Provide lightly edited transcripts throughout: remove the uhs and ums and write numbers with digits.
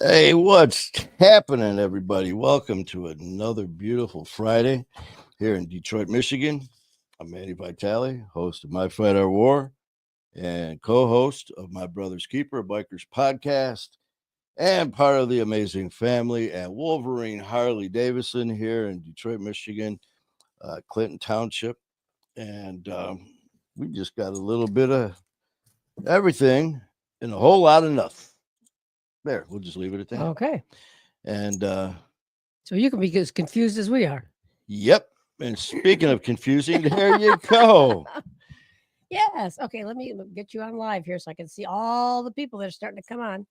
Hey, what's happening, everybody? Welcome to another beautiful Friday here in Detroit, Michigan. I'm Manny Vitale, host of My Fight Our War and co host of My Brother's Keeper, a Bikers podcast, and part of the amazing family at Wolverine Harley Davidson here in Detroit, Michigan, Clinton Township. And we just got a little bit of everything and a whole lot of nothing. There, we'll just leave it at that. Okay. And So you can be as confused as we are. Yep. And speaking of confusing, there you go. Yes. Okay. Let me get you on live here so I can see all the people that are starting to come on.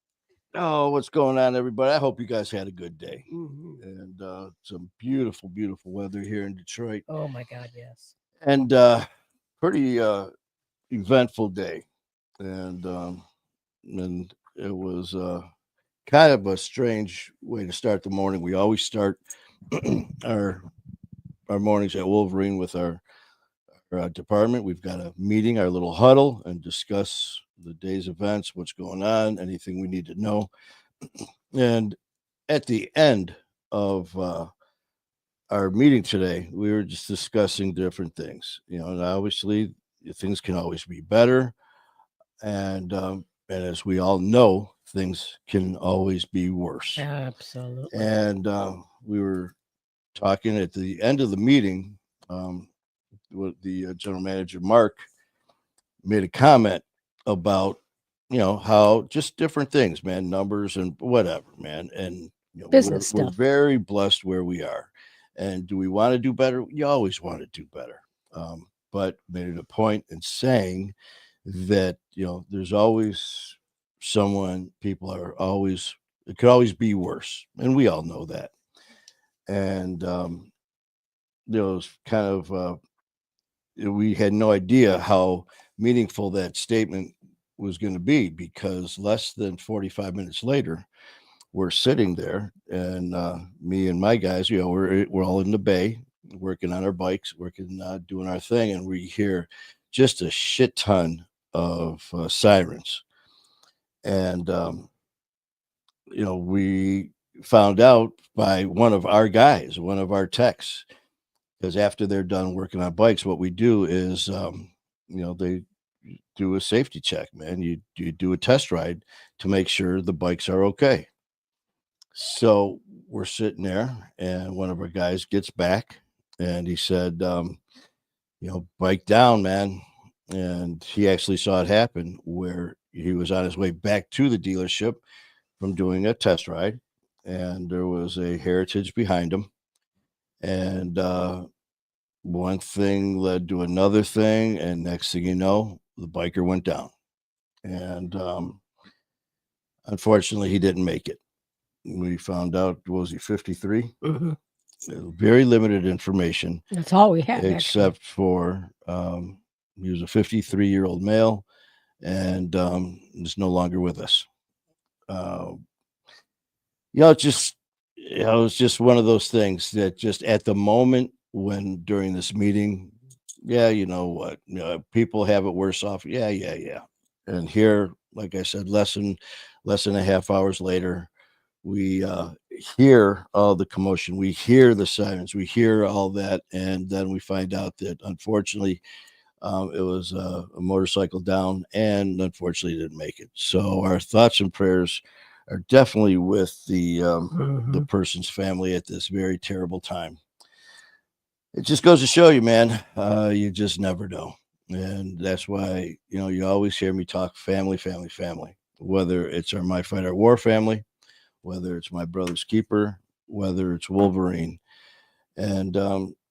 Oh, what's going on, everybody? I hope you guys had a good day. Mhm. And some beautiful, beautiful weather here in Detroit. Oh my God. Yes. And pretty eventful day. And it was kind of a strange way to start the morning. We always start our our mornings at Wolverine with our department. We've got a meeting, our little huddle, and discuss the day's events, what's going on, anything we need to know. And at the end of our meeting today, we were just discussing different things. And obviously things can always be better, and as we all know, things can always be worse. Absolutely. And we were talking at the end of the meeting. What the general manager Mark made a comment about how just different things, man, numbers and whatever, man. And Business we're stuff. very blessed where we are. And do we want to do better? You always want to do better. But made it a point in saying that there's always someone, people are always, it could always be worse, and we all know that. And it's kind of we had no idea how meaningful that statement was going to be, because less than 45 minutes later, we're sitting there, and me and my guys, we're all in the bay working on our bikes, working, doing our thing, and we hear just a shit ton of sirens. And we found out by one of our guys, one of our techs, because after they're done working on bikes, what we do is, they do a safety check, man. You do a test ride to make sure the bikes are okay. So we're sitting there, and one of our guys gets back, and he said, bike down, man. And he actually saw it happen, where he was on his way back to the dealership from doing a test ride, and there was a Heritage behind him. And one thing led to another thing, and next thing you know, the biker went down. And unfortunately, he didn't make it. We found out, was he 53? Mhm. Very limited information, That's all we had, actually. except for he was a 53-year-old male, and is no longer with us. Uh, it's just one of those things that just at the moment, when during this meeting, yeah, you know what, people have it worse off. Yeah, yeah, yeah. And here, like I said, less than a half hours later, we hear all the commotion, we hear the sirens, we hear all that, and then we find out that unfortunately, it was a motorcycle down, and unfortunately didn't make it. So our thoughts and prayers are definitely with the Mhm. person's family at this very terrible time. It just goes to show you, man, you just never know. And that's why, you always hear me talk family, family, family, whether it's our My Fight Our War family, whether it's My Brother's Keeper, whether it's Wolverine. And,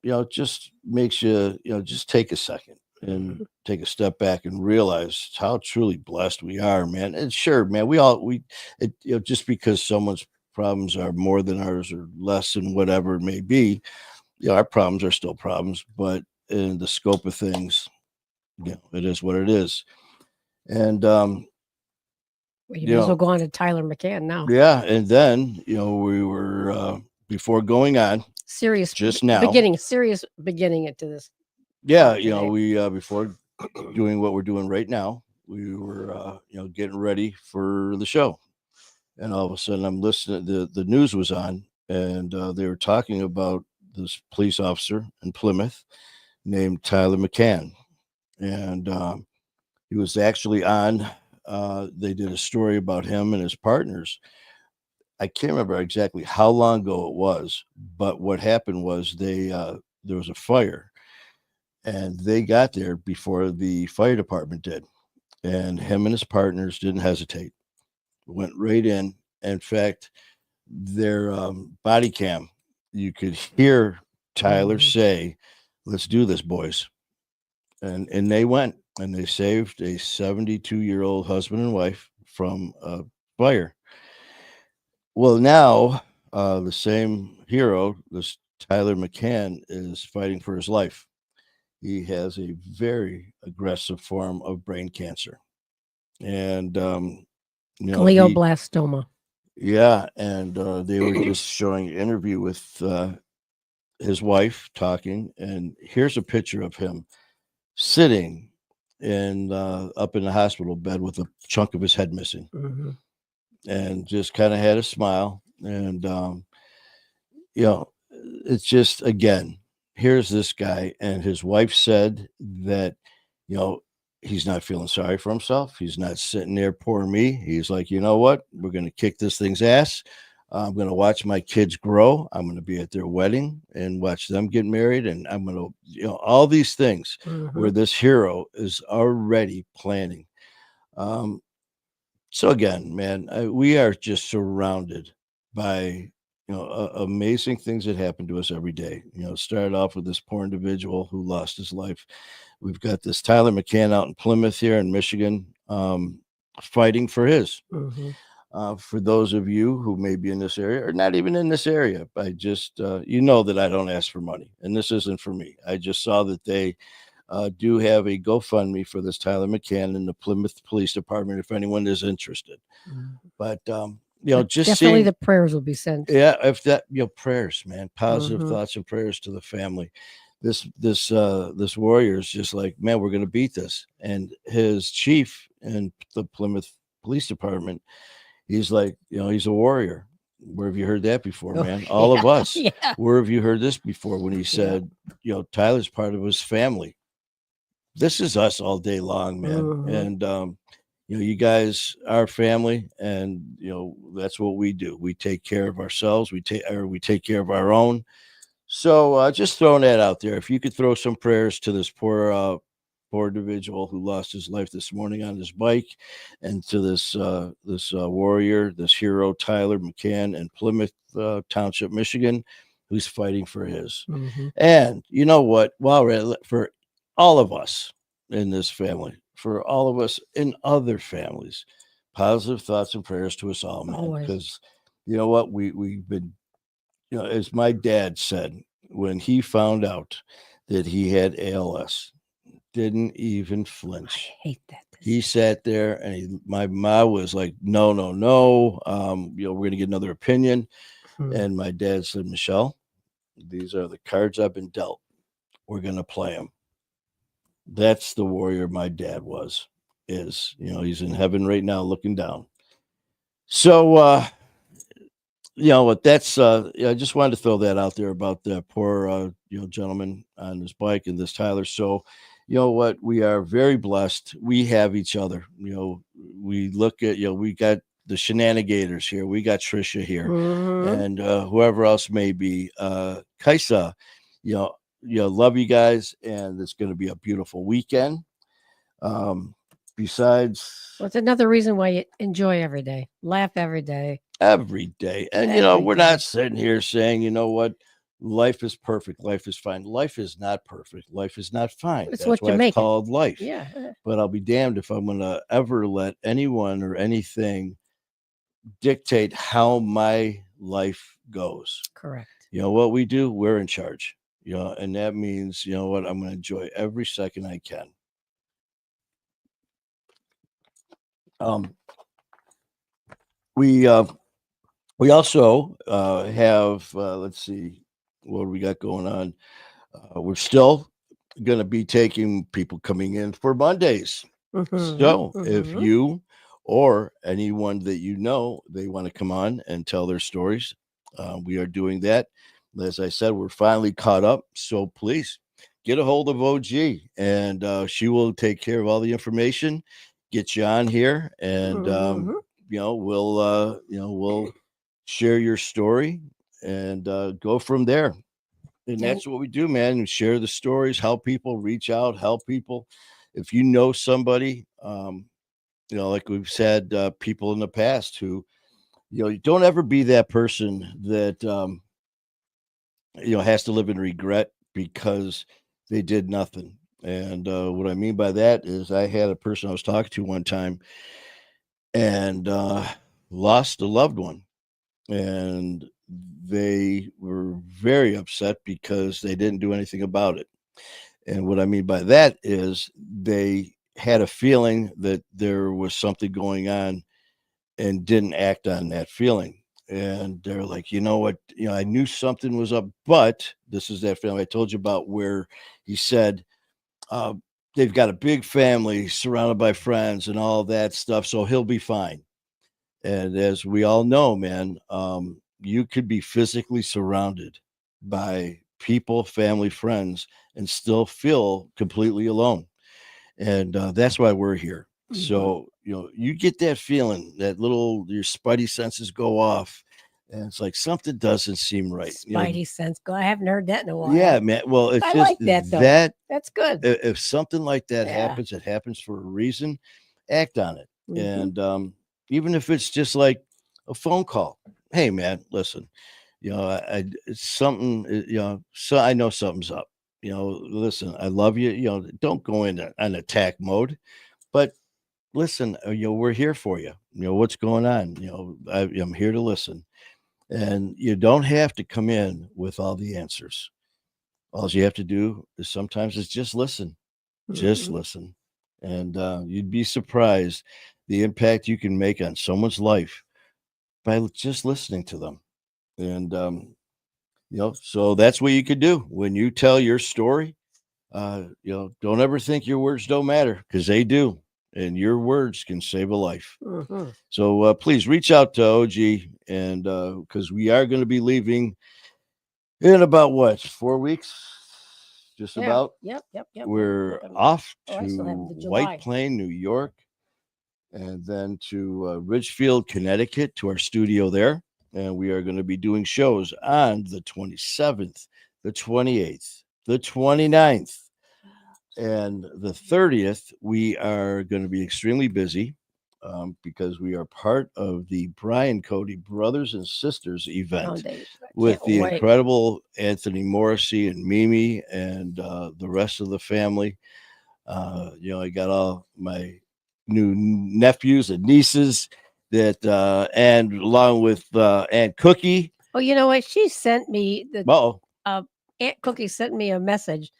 it just makes you, just take a second and take a step back and realize how truly blessed we are, man. And sure, man, just because someone's problems are more than ours or less than whatever it may be, our problems are still problems, but in the scope of things, it is what it is. And, Well, you you may as well know, go on to Tyler McCann now. yeah. And then, we were, before going on Serious just now, serious beginning into this yeah, talk today. we, before doing what we're doing right now, we were, getting ready for the show. and all of a sudden I'm listening. The news was on, and they were talking about this police officer in Plymouth named Tyler McCann, and he was actually on. They did a story about him and his partners. I can't remember exactly how long ago it was, but what happened was there was a fire, and they got there before the fire department did, and him and his partners didn't hesitate, went right in. In fact, their body cam, you could hear Tyler Mhm. say, "Let's do this, boys," and they went and they saved a 72-year-old husband and wife from a fire. Well, now the same hero, this Tyler McCann, is fighting for his life. He has a very aggressive form of brain cancer, and he, Glioblastoma. yeah, and they were just showing an interview with his wife talking, and here's a picture of him sitting in up in the hospital bed with a chunk of his head missing, Mhm. and just kind of had a smile, and you know, it's just again, here's this guy, and his wife said that, you know, he's not feeling sorry for himself. He's not sitting there, poor me. He's like, you know what? We're going to kick this thing's ass. I'm going to watch my kids grow. I'm going to be at their wedding and watch them get married. And I'm going to, all these things where Mhm. this hero is already planning. Um, so again, man, we are just surrounded by amazing things that happen to us every day. Started off with this poor individual who lost his life. We've got this Tyler McCann out in Plymouth here in Michigan, fighting for his. Mhm. For those of you who may be in this area or not even in this area, I just that I don't ask for money, and this isn't for me. I just saw that they do have a GoFundMe for this Tyler McCann in the Plymouth Police Department if anyone is interested. Mhm. But But just definitely seeing, the prayers will be sent. yeah, if that, prayers, man, positive Mhm. thoughts and prayers to the family. This warrior is just like, man, we're gonna beat this. And his chief in the Plymouth Police Department, he's like, he's a warrior. Where have you heard that before, Oh, man? All yeah, of us. yeah, Where have you heard this before when he yeah. said, Tyler's part of his family? This is us all day long, man. Mhm. And you guys are family, and that's what we do. We take care of ourselves. We take care of our own. So just throwing that out there. If you could throw some prayers to this poor individual who lost his life this morning on his bike, and to this warrior, this hero Tyler McCann in Plymouth Township, Michigan, who's fighting for his. Mhm. And you know what? While we're for all of us in this family, for all of us in other families, positive thoughts and prayers to us all, man. Always. Because you know what? We've been, as my dad said, when he found out that he had ALS, didn't even I flinch. hate that He disease. sat there, and my mom was like, "No, no, no. We're gonna get another opinion." Mhm. And my dad said, "Michelle, these are the cards I've been dealt. We're gonna play them." That's the warrior my dad was. Is he's in heaven right now, looking down. So what? That's I just wanted to throw that out there about the poor gentleman on his bike and this Tyler. So you know what? We are very blessed. We have each other. We look at we got the shenanigators here. We got Trisha here, Mhm. and whoever else may be. Kaisa, love you guys, and it's going to be a beautiful weekend. Um, Besides Well, it's another reason why you enjoy every day, laugh every day, every day. And every we're day. not sitting here saying, what, life is perfect, life is fine. Life is not perfect. Life is not fine. It's That's what you why it's make it. called life. Yeah. But I'll be damned if I'm going to ever let anyone or anything dictate how my life goes. Correct. You know what we do? We're in charge. And that means, what, I'm going to enjoy every second I can. Um, we we also have let's see, what do we got going on. We're still going to be taking people coming in for Mondays. Mhm. So if Mhm. you or anyone that you know they want to come on and tell their stories, we are doing that. As I said, we're finally caught up. So please get a hold of OG, and she will take care of all the information, get you on here, and Mhm. we'll share your story and go from there. And And that's what we do, man. We share the stories, help people, reach out, help people. If you know somebody, like we've said, people in the past who, you don't ever be that person that, has to live in regret because they did nothing. And what I mean by that is I had a person I was talking to one time and lost a loved one. And they were very upset because they didn't do anything about it. And what I mean by that is they had a feeling that there was something going on and didn't act on that feeling. And they're like, you know what? I knew something was up, but this is that family I told you about where he said uh, they've got a big family surrounded by friends and all that stuff. So he'll be fine. And as we all know, man, you could be physically surrounded by people, family, friends, and still feel completely alone. And that's why we're here. Mhm. So, you get that feeling, that your spidey senses go off, and it's like something doesn't seem right. Spidey sense. Go. I haven't heard that in a Yeah, while. man. Well, it's I just like that though. that That's good. if something like that Yeah. happens, it happens for a reason. Act on it, Mhm. and even if it's just like a phone call. Hey, man, listen. It's something. So I know something's up. Listen, I love you. Don't go into an attack mode, but listen. We're here for you. What's going on. I'm here to listen, and you don't have to come in with all the answers. All you have to do is sometimes is just Mhm. listen. And you'd be surprised the impact you can make on someone's life by just listening to them. And, so that's what you could do when you tell your story. Don't ever think your words don't matter because they do. And your words can save a life. Mhm. So please reach out to OG and because we are going to be leaving in about what, 4 weeks? Just Yeah. about. Yep. Yep. Yep. Yep. We're Looking. off Oh, I still have to the White July. Plain, New York, and then to Ridgefield, Connecticut, to our studio there. And we are going to be doing shows on the 27th, the 28th, the 29th, and the 30th. We are going to be extremely busy because we are part of the Brian Cody Brothers and Sisters event Foundation. I with can't the wait. incredible Anthony Morrissey and Mimi and the rest of the family. I got all my new nephews and nieces that, and along with Aunt Cookie. Oh, you know what? She sent me Oh, Aunt Cookie sent me a message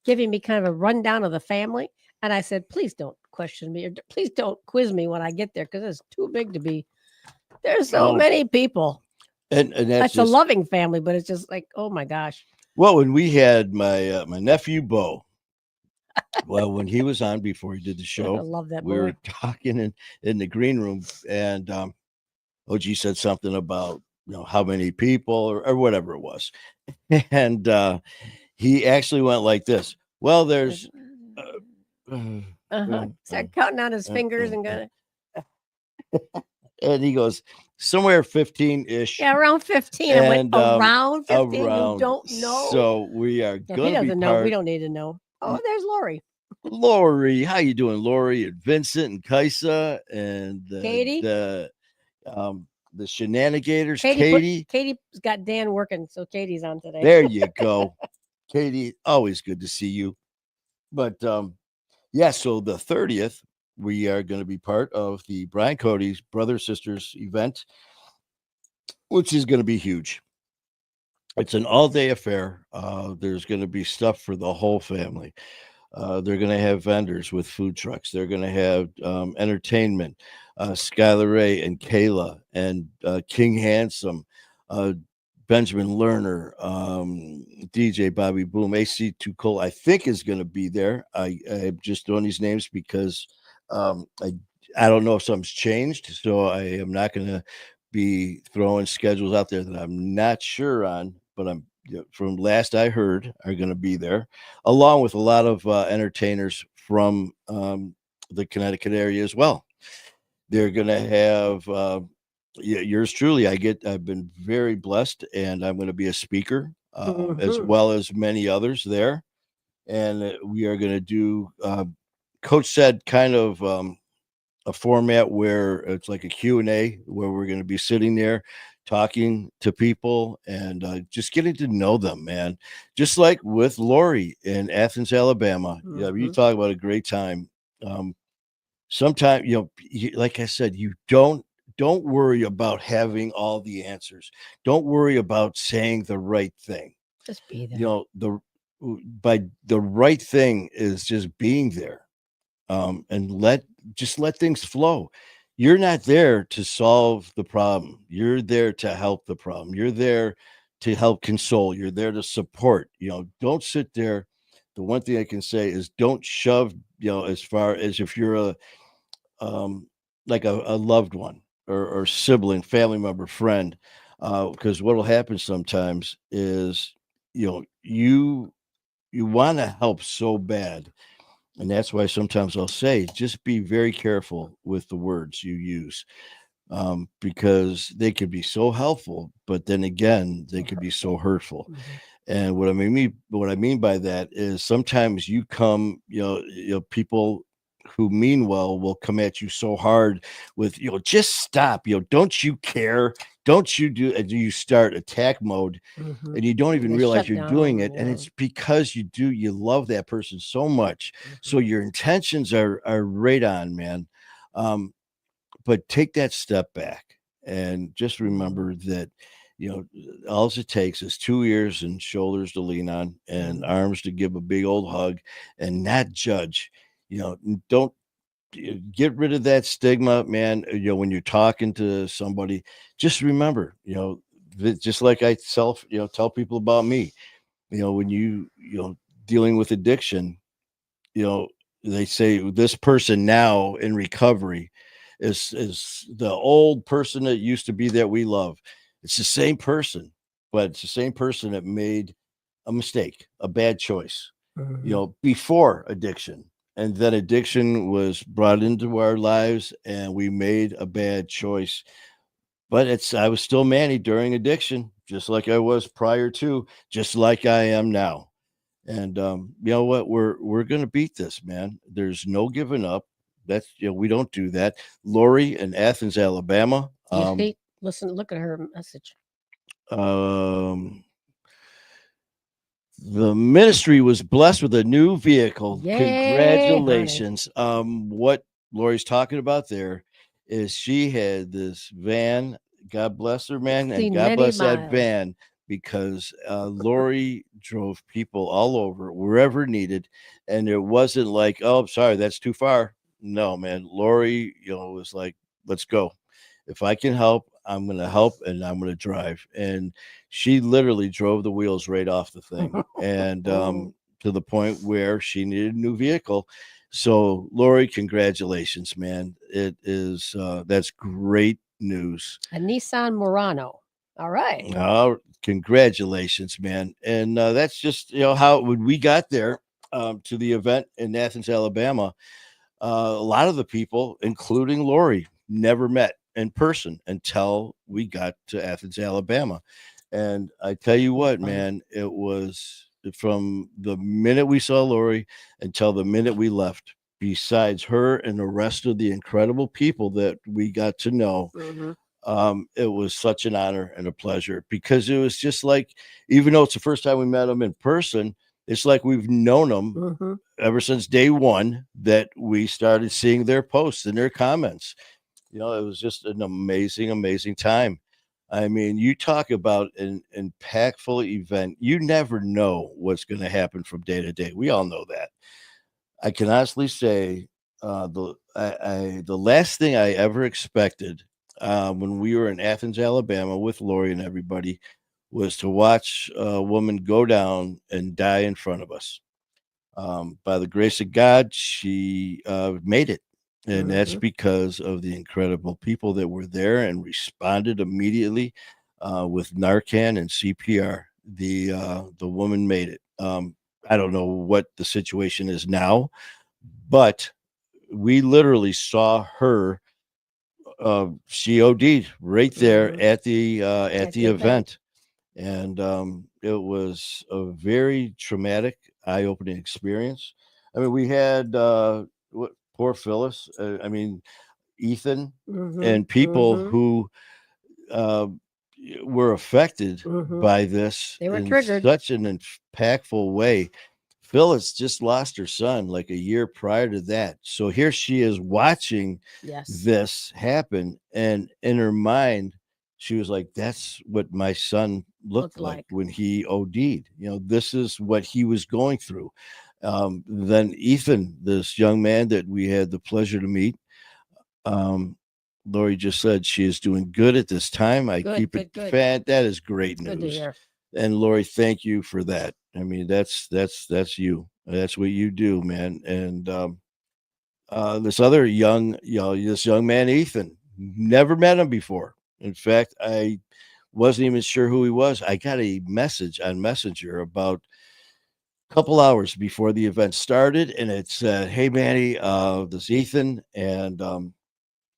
giving me kind of a rundown of the family, and I said, "Please don't question me, or please don't quiz me when I get there, because it's too big to be. There's so oh, many people. and that's It's a just loving family, but it's just like, oh my gosh, when we had my nephew Bo. Well, when he was on before he did the I show, love that we were boy." talking in the green room, and OG said something about how many people or whatever it was, and he actually went like this. Well, there's uh, Start counting on his fingers and going, and he goes somewhere 15-ish, yeah, around 15. I went, and around 15. You around. don't know. So we are If he gonna be doesn't know, we part. don't need to know. Oh, there's Lori, Lori, how you doing, Lori, and Vincent and Kaisa and Katie. the shenanigators, Katie Katie. Katie's got Dan working, so Katie's on today. There you go. Katie, always good to see you. But yeah, so the 30th, we are going to be part of the Brian Cody's Brother Sisters event, which is going to be huge. It's an all-day affair. There's going to be stuff for the whole family. They're going to have vendors with food trucks. They're going to have entertainment. Skylar Ray and Kayla and King Handsome, Benjamin Lerner, DJ Bobby Boom, AC Too Cold, I think is going to be there. I'm just throwing these names because I don't know if something's changed, so I am not going to be throwing schedules out there that I'm not sure on, but I'm from last I heard are going to be there, along with a lot of entertainers from the Connecticut area as well. They're going to have yours truly. I've been very blessed, and I'm going to be a speaker as Mhm. well as many others there, and we are going to do. Coach said kind of. A format where it's like a Q&A where we're going to be sitting there talking to people and just getting to know them, man. Just like with Lori in Athens, Alabama. You Mhm. talk about a great time. Um, Sometimes, like I said, you don't worry about having all the answers. Don't worry about saying the right thing. Just be You there. know, by the right thing is just being there, and let things flow. You're not there to solve the problem. You're there to help the problem. You're there to help console. You're there to support. Don't sit there. The one thing I can say is don't shove, as far as if you're um, like a loved one or sibling, family member, friend, because what will happen sometimes is, you want to help so bad, and that's why sometimes I'll say, just be very careful with the words you use, because they could be so helpful, but then again, they So could be hurtful. so hurtful. Mhm. And what I mean by that is sometimes you come, people who mean well will come at you so hard with, just stop, don't you care? Don't you do? And you start attack mode, Mhm. and you don't And even they realize shut you're doing down, it, and yeah. it's because you love that person so much, Mhm. so your intentions are right on, man. um but take that step back and just Mhm. remember that, all it takes is 2 ears and shoulders to lean on and Mhm. arms to give a big old hug and not judge. Don't get rid of that stigma, man. When you're talking to somebody, just remember, just like tell people about me, when dealing with addiction, you know, they say this person now in recovery is the old person that used to be that we love. It's the same person, but it's the same person that made a mistake, a bad choice, Mhm. before addiction. And then addiction was brought into our lives and we made a bad choice. But I was still Manny during addiction, just like I was prior to, just like I am now. And you know what? We're gonna beat this, man. There's no giving up. That's we don't do that. Lori in Athens, Alabama. You see? Listen, look at her message. Um, the ministry was blessed with a new vehicle. Yay, honey. Congratulations. What Lori's talking about there is she had this van. God bless her, man, and Seen God many bless that miles. van because Lori drove people all over wherever needed, and it wasn't like, oh, sorry, that's too far. No, man, Lori, was like, let's go. If I can help, I'm going to help, and I'm going to drive. And she literally drove the wheels right off the thing, and to the point where she needed a new vehicle. So, Lori, congratulations, man. It is that's great news. A Nissan Murano. All right. Oh, congratulations, man. And that's just how when we got there to the event in Athens, Alabama. A lot of the people, including Lori, never met in person until we got to Athens, Alabama. And I tell you It was what, fun. man, it was from the minute we saw Lori until the minute we left. Besides her and the rest of the incredible people that we got to know, Mhm. it was such an honor and a pleasure because it was just like, even though it's the first time we met them in person, it's like we've known them Mhm. ever since day one that we started seeing their posts and their comments. It was just an amazing, amazing time. I mean, you talk about an impactful event. You never know what's going to happen from day to day. We all know that. I can honestly say the last thing I ever expected when we were in Athens, Alabama, with Lori and everybody, was to watch a woman go down and die in front of us. By the grace of God, she made it, And that's Mhm. because of the incredible people that were there and responded immediately with Narcan and CPR. The woman made it. I don't know what the situation is now, but we literally saw her. She OD'd right there Mhm. at At the the event. event, and it was a very traumatic, eye-opening experience. I mean, we had what, poor Phyllis. I mean, Ethan Mhm. and people Mhm. who uh, were affected Mhm. by this They were in triggered. such an impactful way. Phyllis just lost her son like a year prior to that. So here she is watching Yes. this happen. And in her mind, she was like, that's what my son looked Looked like like. when he OD'd. This is what he was going through. Then Ethan, this young man that we had the pleasure to meet, um, Lori just said she is doing good at this time. I Good, keep it good, good. fat. That is great It's good to news. hear. And Lori, thank you for that. I mean, that's you. That's what you do, man. And this other this young man, Ethan, never met him before. In fact, I wasn't even sure who he was. I got a message on Messenger about a couple hours before the event started, and it said, "Hey, Manny, this is Ethan, and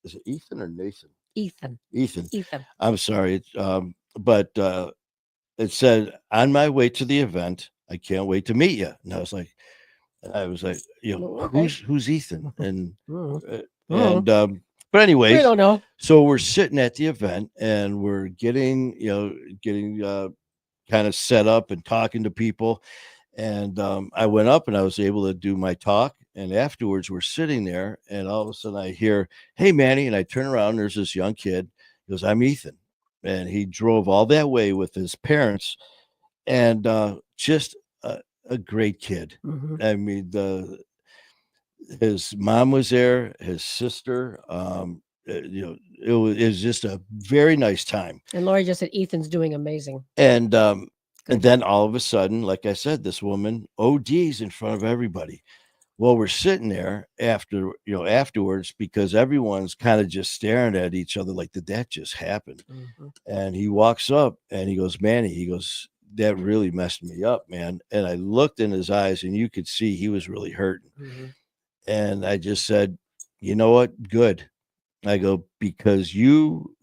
is it Ethan or Nathan? Ethan. Ethan. Ethan. I'm sorry, but it said on my way to the event. I can't wait to meet you." And I was like, Oh, okay. who's Ethan? And Mm. uh, Mm. and but We anyways, don't know. so we're sitting at the event and we're getting kind of set up and talking to people. And I went up and I was able to do my talk. And afterwards, we're sitting there, and all of a sudden, I hear, "Hey, Manny!" And I turn around. And there's this young kid. He goes, "I'm Ethan," and he drove all that way with his parents, and just a great kid. Mhm. I mean, the his mom was there, his sister. It was just a very nice time. And Lori just said Ethan's doing amazing. And Good. then all of a sudden, like I said, this woman ODs in front of everybody. Well, we're sitting there afterwards because everyone's kind of just staring at each other like, did that just happen? Mhm. And he walks up and he goes, "Manny," he goes, "that really messed me up, man." And I looked in his eyes and you could see he was really hurting. Mhm. And I just said, "You know what? Good." I go, "Because you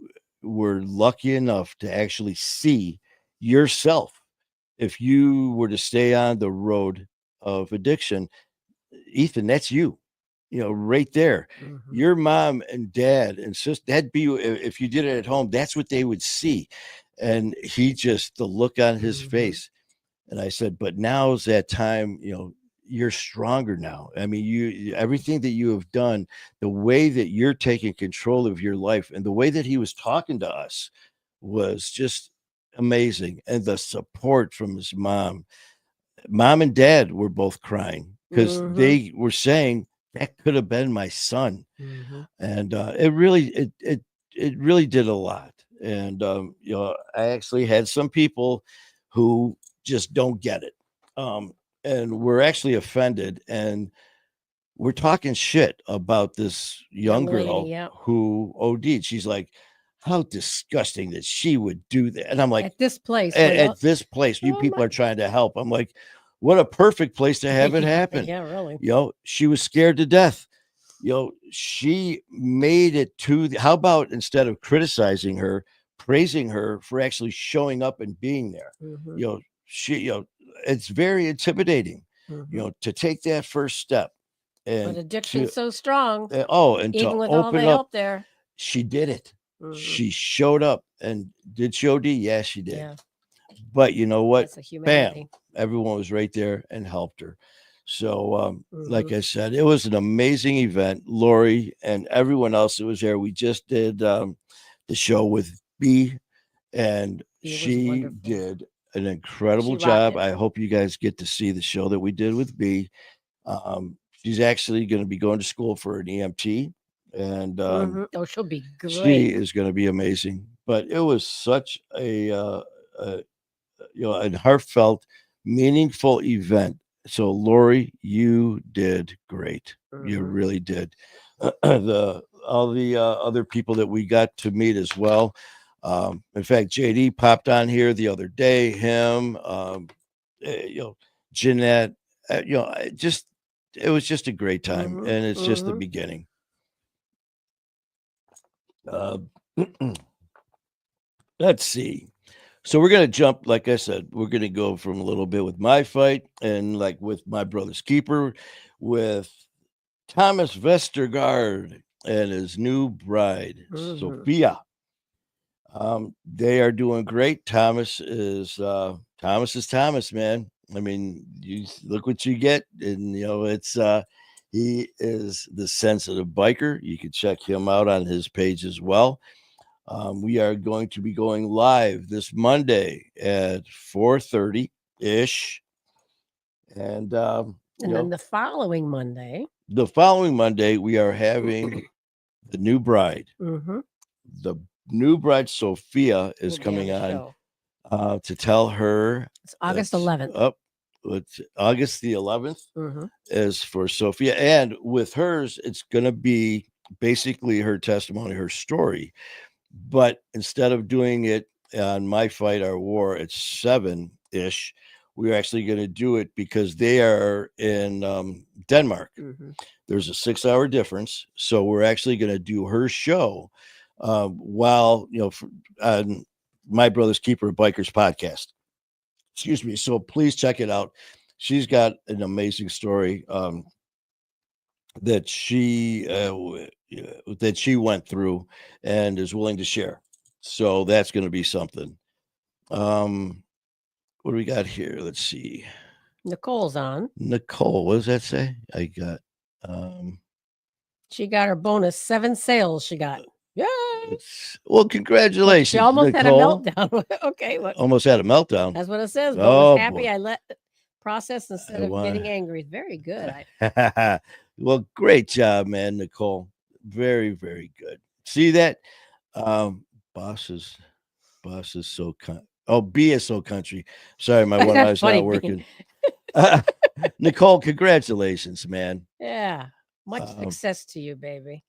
were lucky enough to actually see yourself. If you were to stay on the road of addiction, Ethan, that's you, right there. Mhm. Your mom and dad and sister, that'd be if you did it at home, that's what they would see." And he just, the look on his Mhm. face. And I said, "But now's that time, you're stronger now. I mean, everything that you have done, the way that you're taking control of your life and the way that he was talking to us was just amazing. And the support from his mom and dad were both crying because Mhm. they were saying that could have been my son. Mhm. And it really did a lot. And I actually had some people who just don't get it, and we're actually offended, and we're talking shit about this young Young lady, girl yeah. who OD'd. She's like, "How disgusting that she would do that." And I'm like, At this place at, where at this place, you oh people my are trying to help. I'm like, what a perfect place to have it yeah, happen. yeah, really. She was scared to death. She made it to how about instead of criticizing her, praising her for actually showing up and being there? Mhm. She, it's very intimidating, Mhm. to take that first step But and addiction's so strong, and to even with all the open up. help there. She did it. Mhm. She showed up and did she OD? Yeah, she did. Yeah, But you know what? that's the Bam! humanity. Everyone was right there and helped her. So, like Mhm. I said, it was an amazing event. Lori and everyone else that was there. We just did the show with B, and It was she wonderful. did an incredible She rocked job. it. I hope you guys get to see the show that we did with B. She's actually going to be going to school for an EMT, and Mhm. Oh, she'll be she great. is going to be amazing. But it was such a a heartfelt, meaningful event. So, Lori, you did great. You Mhm. really did. all the other people that we got to meet as well. In fact, JD popped on here the other day. Him, Jeanette, it was just a great time, Mhm, and it's just the mhm. beginning. Uh, let's see. So we're gonna jump, like I said, we're gonna go from a little bit with my fight and like with my brother's keeper, with Thomas Vestergaard and his new bride, Mhm. Sophia. They are doing great. Thomas is Thomas, man. I mean, look what you get, and it's he is the sensitive biker. You can check him out on his page as well. We are going to be going live this Monday at 4:30 ish, and And then the following Monday. the following Monday we are having the new bride. Mhm. The new bride Sophia is Will be on coming the on show. to tell her It's August that's 11th. up. It's August the 11th Mhm. is for Sophia, and with hers, it's going to be basically her testimony, her story. But instead of doing it on My Fight Our War at 7 ish, we're actually going to do it because they are in Denmark. Mhm. There's a 6 hour difference, so we're actually going to do her show while on My Brother's Keeper Bikers podcast. Excuse me. So please check it out. She's got an amazing story that that she went through and is willing to share. So that's going to be something. What do we got here? Let's see. Nicole's on. Nicole, what does that say? I got She got her bonus 7 sales she got. Yay! well, But she congratulations, almost had a Nicole. meltdown. Okay, what? Almost had a meltdown. That's what it says. But was Oh happy boy. I let process instead I of getting want angry. Very good. well, great job, man, Nicole. Very, very good. See that? Um, bosses, bosses so B is so country. Sorry, my one That's eye's funny not being. working. Nicole, congratulations, man. Yeah. Much Um, success to you, baby.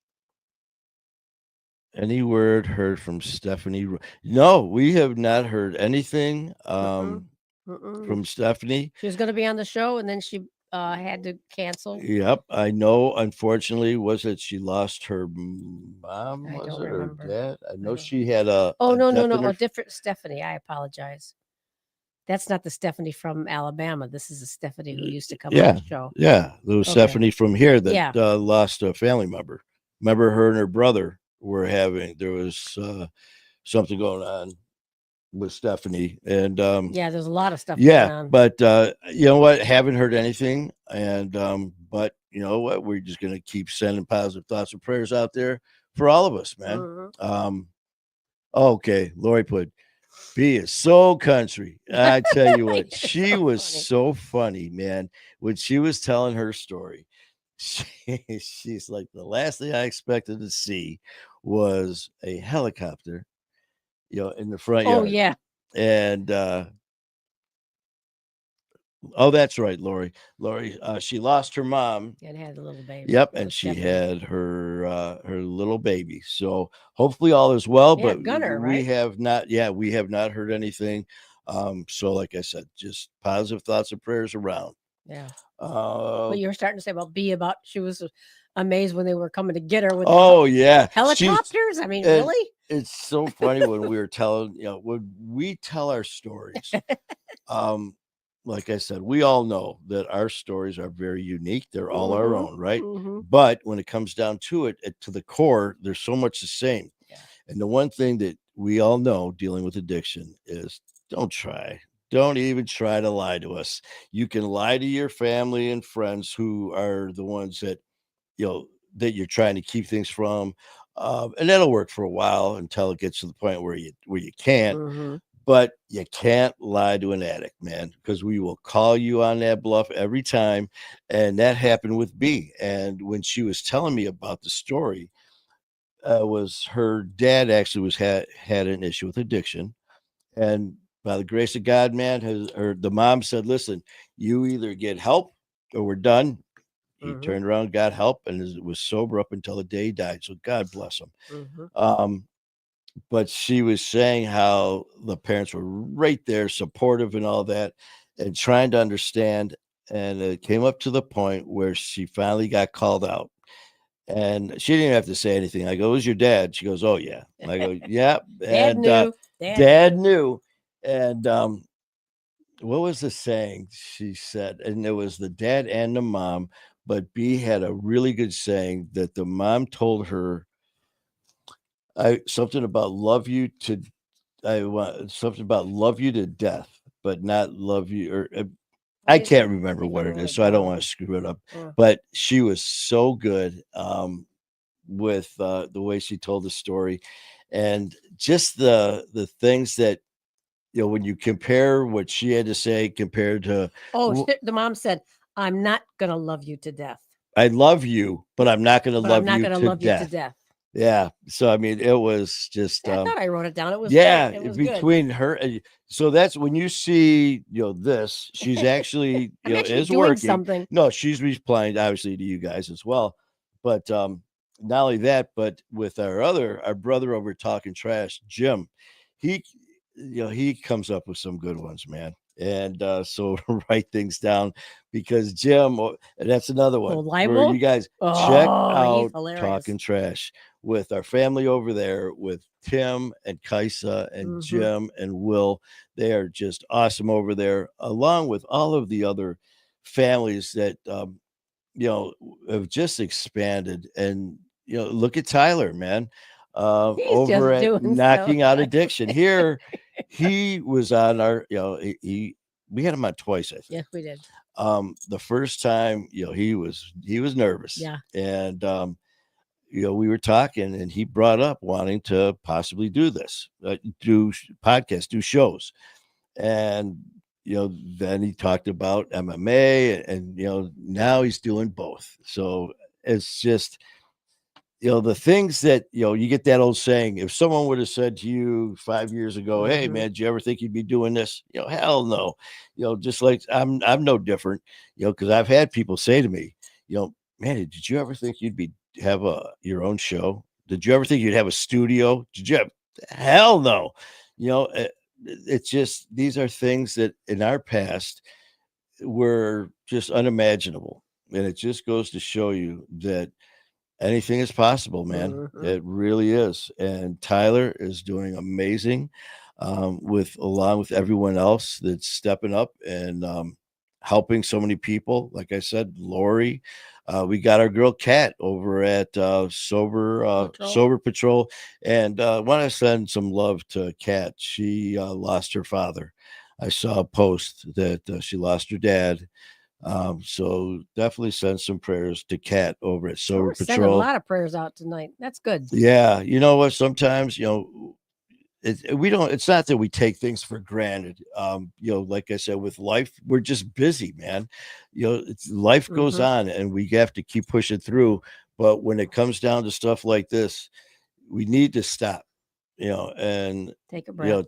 any word heard from Stephanie? No, we have not heard anything Mm-mm. Mm-mm. from Stephanie. She was going to be on the show, and then she had to cancel. Yep, I know. Unfortunately, was it she lost her mom? I Was don't it or remember. dad? I know don't- she had a Oh, no, no, death no. in A her. different Stephanie. I apologize. That's not the Stephanie from Alabama. This is the Stephanie who used to come on Yeah, the show. yeah. There was Okay. Stephanie from here that Yeah. lost a family member. Remember, her and her brother were there was something going on with Stephanie, and Yeah, there's a lot of stuff going yeah, on. but you know what? Haven't heard anything, and but you know what? We're just gonna keep sending positive thoughts and prayers out there for all of us, man. Mhm. Okay, Lori put B is so country. I tell you what, You're she so was funny. so funny, man. When she was telling her story, she's like, the last thing I expected to see was a helicopter, in the front Oh, yard. yeah. And oh, that's right, Lori. Lori, she lost her mom. And had a little baby. Yep, That and was she Stephanie. had her little baby. So hopefully all is well. Yeah, But Gunner, we right? have not, we have not heard anything. So like I said, just positive thoughts and prayers around. Yeah. Uh, But you were starting to say about B about she was amazed when they were coming to get her with oh yeah, helicopters. I mean, and really? it's so funny when we were telling, when we tell our stories. Like I said, we all know that our stories are very unique. They're all our Mhm, own, right? mhm. But when it comes down to it, to the core, there's so much the same. Yeah. And the one thing that we all know dealing with addiction is don't try. Don't even try to lie to us. You can lie to your family and friends who are the ones that, that you're trying to keep things from. And that'll work for a while until it gets to the point where you can't. Mhm. But you can't lie to an addict, man, because we will call you on that bluff every time. And that happened with B. And when she was telling me about the story, was her dad actually had an issue with addiction. And by the grace of God, man, the mom said, listen, you either get help or we're done. He Mhm. turned around, got help, and was sober up until the day he died. So God bless him. Mhm. But she was saying how the parents were right there, supportive and all that, and trying to understand. And it came up to the point where she finally got called out. And she didn't have to say anything. I go, "Who's your dad?" She goes, "Oh, yeah." I go, "Yeah." Dad And knew. dad knew. And what was the saying she said? And it was the dad and the mom. But B had a really good saying that the mom told her, I something about love you to I want something about love you to death, but not love you or I can't remember what it is, so I don't want to screw it up. But she was so good with the way she told the story, and just the things that when you compare what she had to say compared to The mom said, "I'm not gonna love you to death, I love you, but I'm not going to but I'm love not you gonna to love you to death. death." Yeah, so I mean, it was just I thought I wrote it down. It was yeah, good. It was good. between her so that's when you see, this, she's actually, I'm actually is doing working. something. No, she's replying obviously to you guys as well. But not only that, but with our brother over Talking Trash, Jim, he he comes up with some good ones, man. And so write things down because Jim, and that's another one where Libel? you guys check Oh, he's out hilarious. Talking Trash with our family over there with Tim and Kaisa and Jim and Will. They are just awesome over there, along with all of the other families that have just expanded. And look at Tyler, man, He's over just at doing so Knocking Out nice. Addiction. Here, he was on our, we had him on twice, I think. Yeah, we did. The first time, he was nervous. Yeah. And we were talking and he brought up wanting to possibly do this, do podcasts, do shows. And, then he talked about MMA and, now he's doing both. So it's just, the things that, you get that old saying, if someone would have said to you 5 years ago, "Hey man, do you ever think you'd be doing this?" Hell no. Just like I'm no different, because I've had people say to me, "Man, did you ever think you'd have your own show? Did you ever think you'd have a studio? Did you have hell no." It's just these are things that in our past were just unimaginable. And it just goes to show you that anything is possible, man. It really is. And Tyler is doing amazing along with everyone else that's stepping up and helping so many people. Like I said, Lori, we got our girl Kat over at Sober Patrol, and want to send some love to Kat. She lost her father. I saw a post that she lost her dad. So definitely send some prayers to Kat over at Sober We're sending a Patrol. lot of prayers out tonight. That's good. Yeah, you know what? Sometimes we don't. It's not that we take things for granted. Like I said, with life, we're just busy, man. Life goes on, and we have to keep pushing through. But when it comes down to stuff like this, we need to stop. And Take a breath.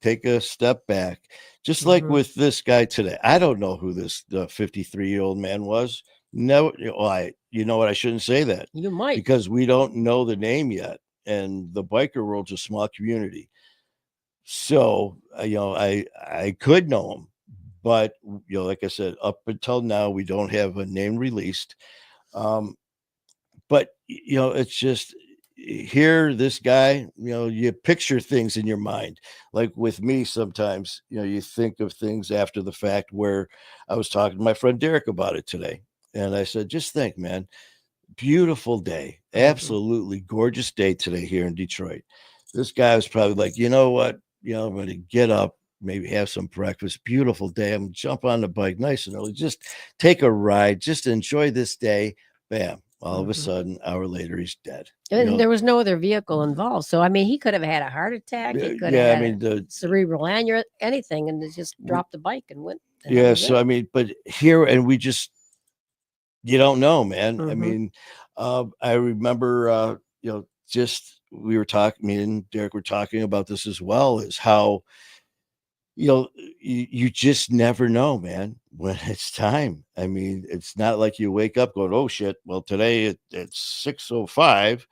Take a step back, just like with this guy today. I don't know who this 53-year-old man was. No, you know what? I shouldn't say that. You might, because we don't know the name yet, and the biker world's a small community. So I could know him, but like I said, up until now we don't have a name released. But it's just here, this guy, you picture things in your mind. Like with me, sometimes, you think of things after the fact, where I was talking to my friend Derek about it today. And I said, just think, man, beautiful day, absolutely gorgeous day today here in Detroit. This guy was probably like, you know what? I'm going to get up, maybe have some breakfast. Beautiful day. I'm gonna jump on the bike nice and early, just take a ride, just enjoy this day. Bam. All of a sudden, an hour later, he's dead. And there was no other vehicle involved. So, I mean, he could have had a heart attack. He could have had a cerebral aneurysm, anything, and just dropped the bike and went. Yeah. So, I mean, but here, and we just, you don't know, man. I mean, I remember, just we were talking, me and Derek were talking about this as well, is how, you just never know, man, when it's time. I mean, it's not like you wake up going, oh shit, well, today it's 6:05.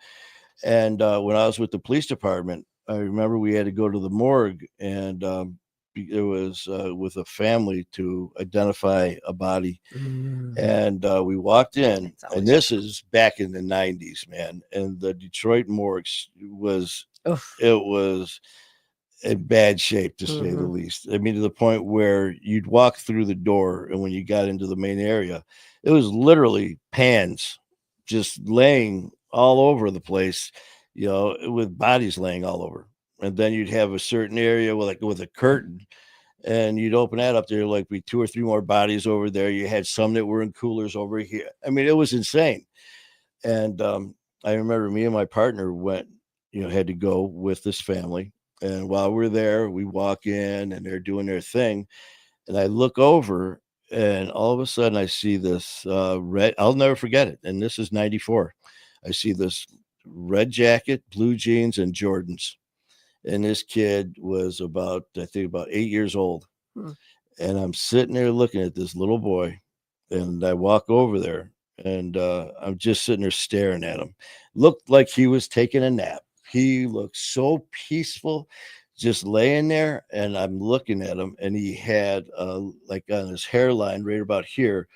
And when I was with the police department, I remember we had to go to the morgue, and it was with a family to identify a body. Mm, And we walked in, it's always and this is back in the 90s, man. And the Detroit morgue was, oof. it was in bad shape, to say the Mhm. least. I mean, to the point where you'd walk through the door, and when you got into the main area, it was literally pans just laying all over the place, with bodies laying all over. And then you'd have a certain area with a curtain, and you'd open that up, there like be two or three more bodies over there. You had some that were in coolers over here. I mean, it was insane. And I remember me and my partner went, had to go with this family. And while we're there, we walk in and they're doing their thing. And I look over, and all of a sudden I see this red, I'll never forget it. And this is 94. I see this red jacket, blue jeans, and Jordans. And this kid was about, I think, about 8 years old. Hmm. And I'm sitting there looking at this little boy, and I walk over there, and I'm just sitting there staring at him. Looked like he was taking a nap. He looked so peaceful, just laying there. And I'm looking at him, and he had like on his hairline right about here,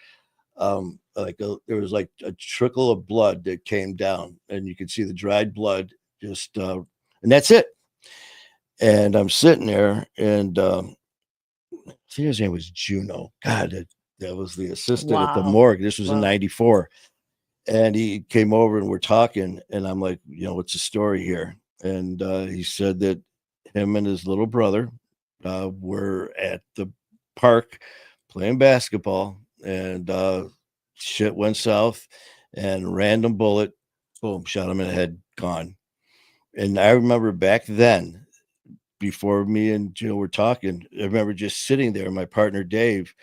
there was like a trickle of blood that came down, and you could see the dried blood, just and that's it. And I'm sitting there, and I think his name was Juno. God, that was the assistant at the Wow. morgue. This was in Wow. 94. And he came over, and we're talking, and I'm like, what's the story here? And he said that him and his little brother were at the park playing basketball, and shit went south, and random bullet, boom, shot him in the head, gone. And I remember back then, before me and Jill were talking, I remember just sitting there, my partner Dave,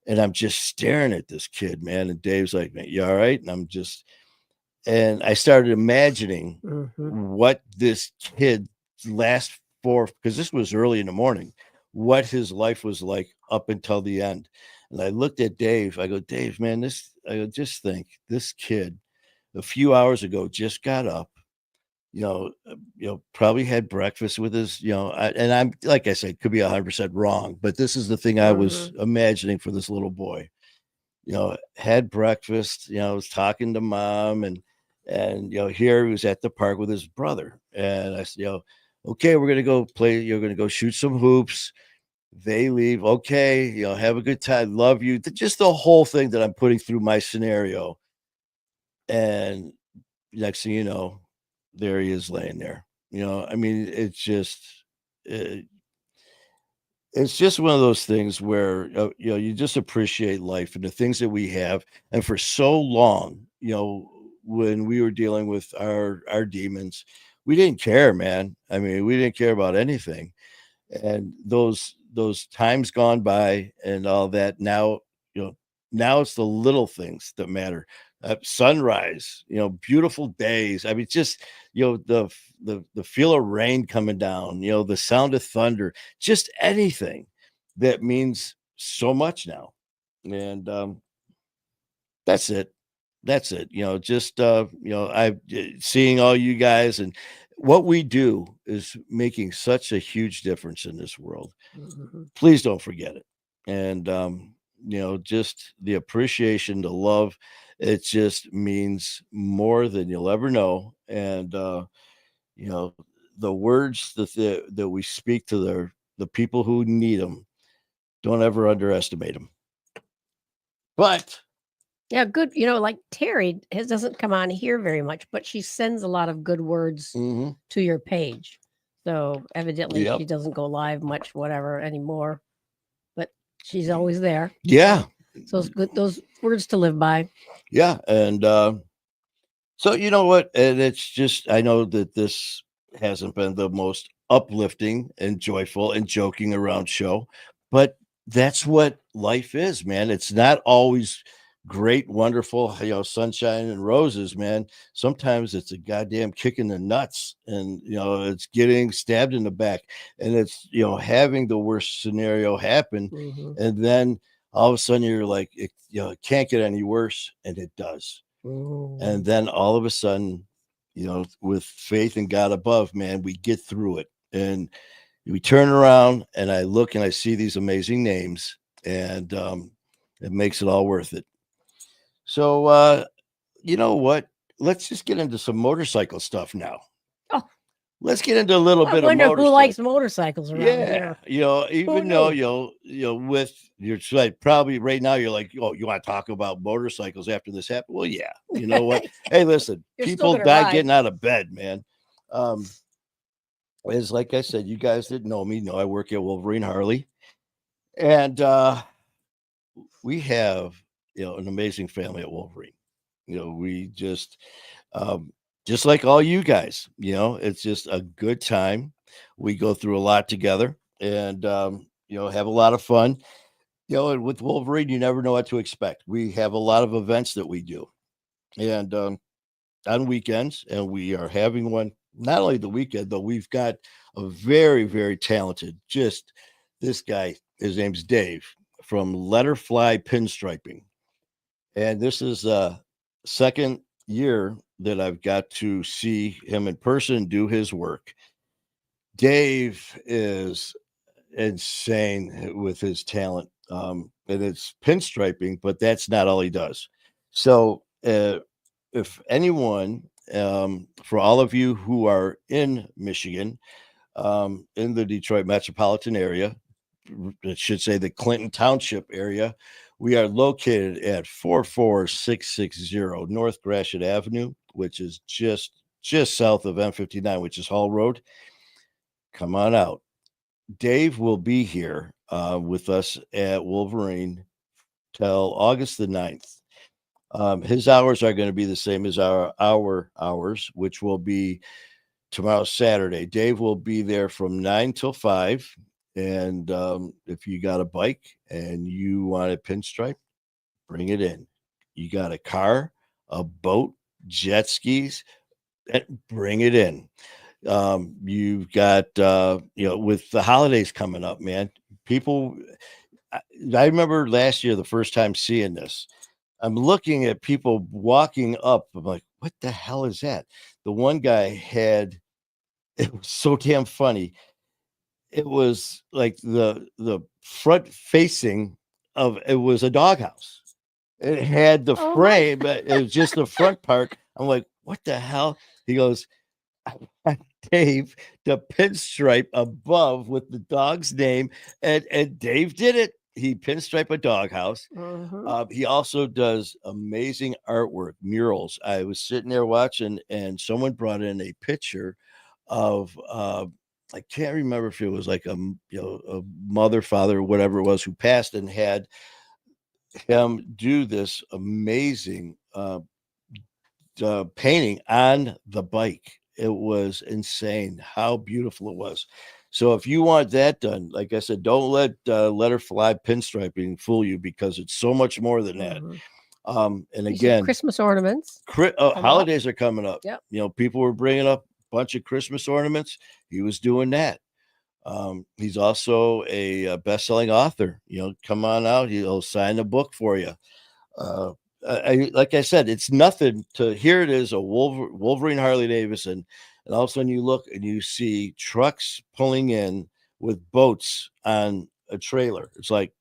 and I'm just staring at this kid, man. And Dave's like, "Man, you all right?" And and I started imagining Mhm. what this kid last for, because this was early in the morning, what his life was like up until the end. And I looked at Dave. I go, Dave, man, I go, just think, this kid a few hours ago just got up, probably had breakfast with his, and I'm like I said, could be 100% wrong, but this is the thing I was Mhm. imagining for this little boy. Had breakfast, was talking to mom, and here he was at the park with his brother, and I said, okay, we're gonna go play. You're gonna go shoot some hoops. They leave. Okay, have a good time. Love you. Just the whole thing that I'm putting through my scenario, and next thing you know, there he is laying there. I mean, it, it's just one of those things where you just appreciate life and the things that we have. And for so long, when we were dealing with our demons, we didn't care, man. I mean, we didn't care about anything. And those times gone by and all that, now, you know now it's the little things that matter. Sunrise, beautiful days. I mean, just the feel of rain coming down, the sound of thunder, just anything that means so much now. And that's it. That's it. Just I seeing all you guys, and what we do is making such a huge difference in this world. Mhm. Please don't forget it. And just the appreciation, the love, it just means more than you'll ever know. And you know, the words that we speak to the people who need them, don't ever underestimate them. But Yeah, good. Like Terry doesn't come on here very much, but she sends a lot of good words mhm, to your page. So evidently yep. she doesn't go live much, whatever anymore, but she's always there. Yeah. So it's good. Those words to live by. Yeah. And so you know what? And it's just, I know that this hasn't been the most uplifting and joyful and joking around show, but that's what life is, man. It's not always great, wonderful, sunshine and roses, man. Sometimes it's a goddamn kick in the nuts, and it's getting stabbed in the back, and it's having the worst scenario happen, Mhm. and then all of a sudden you're like, it can't get any worse, and it does. And Mm. then all of a sudden, with faith in God above, man, we get through it. And we turn around and I look and I see these amazing names, and it makes it all worth it. So, you know what? Let's just get into some motorcycle stuff now. Oh, Let's get into a little I bit of wonder who motorcycle. likes motorcycles around Yeah, here. even though knew? with you're like probably right now you're like, oh, you want to talk about motorcycles after this happened? Well, yeah, you know what? Hey, listen, You're still people gonna die ride. getting out of bed, man. Um, as like I said, you guys didn't know me. No, I work at Wolverine Harley, and we have an amazing family at Wolverine. We just like all you guys, it's just a good time. We go through a lot together, and have a lot of fun. And with Wolverine, you never know what to expect. We have a lot of events that we do, and on weekends, and we are having one not only the weekend, though we've got a very, very talented, just this guy, his name's Dave from Letterfly Pinstriping. And this is second year that I've got to see him in person do his work. Dave is insane with his talent. And it's pinstriping, but that's not all he does. So, if anyone, for all of you who are in Michigan, in the Detroit metropolitan area, it should say the Clinton Township area, we are located at 44660 North Gratiot Avenue, which is just south of M59, which is Hall Road. Come on out. Dave will be here with us at Wolverine till August the 9th. His hours are going to be the same as our hours, which will be tomorrow, Saturday. Dave will be there from 9 till 5. And if you got a bike and you want a pinstripe, bring it in. You got a car, a boat, jet skis, bring it in. You've got, with the holidays coming up, man, people, I remember last year, the first time seeing this, I'm looking at people walking up. I'm like, what the hell is that? The one guy had, it was so damn funny. It was like the front facing of it was a doghouse. It had the Oh my frame, but it was just the front part. I'm like, what the hell? He goes, Dave, the pinstripe above with the dog's name, and Dave did it. He pinstriped a doghouse. Mhm. He also does amazing artwork, murals. I was sitting there watching, and someone brought in a picture of I can't remember if it was like a mother, father, whatever it was, who passed, and had him do this amazing painting on the bike. It was insane how beautiful it was. So if you want that done, like I said, don't let Letterfly Pinstriping fool you, because it's so much more than that. Mhm. And You said again, Christmas ornaments coming up. holidays are coming up. Yep. People were bringing up a bunch of Christmas ornaments. He was doing that. He's also a best-selling author. Come on out. He'll sign a book for you. Like I said, it's nothing to here. It is a Wolverine Harley Davidson, and all of a sudden you look and you see trucks pulling in with boats on a trailer. It's like,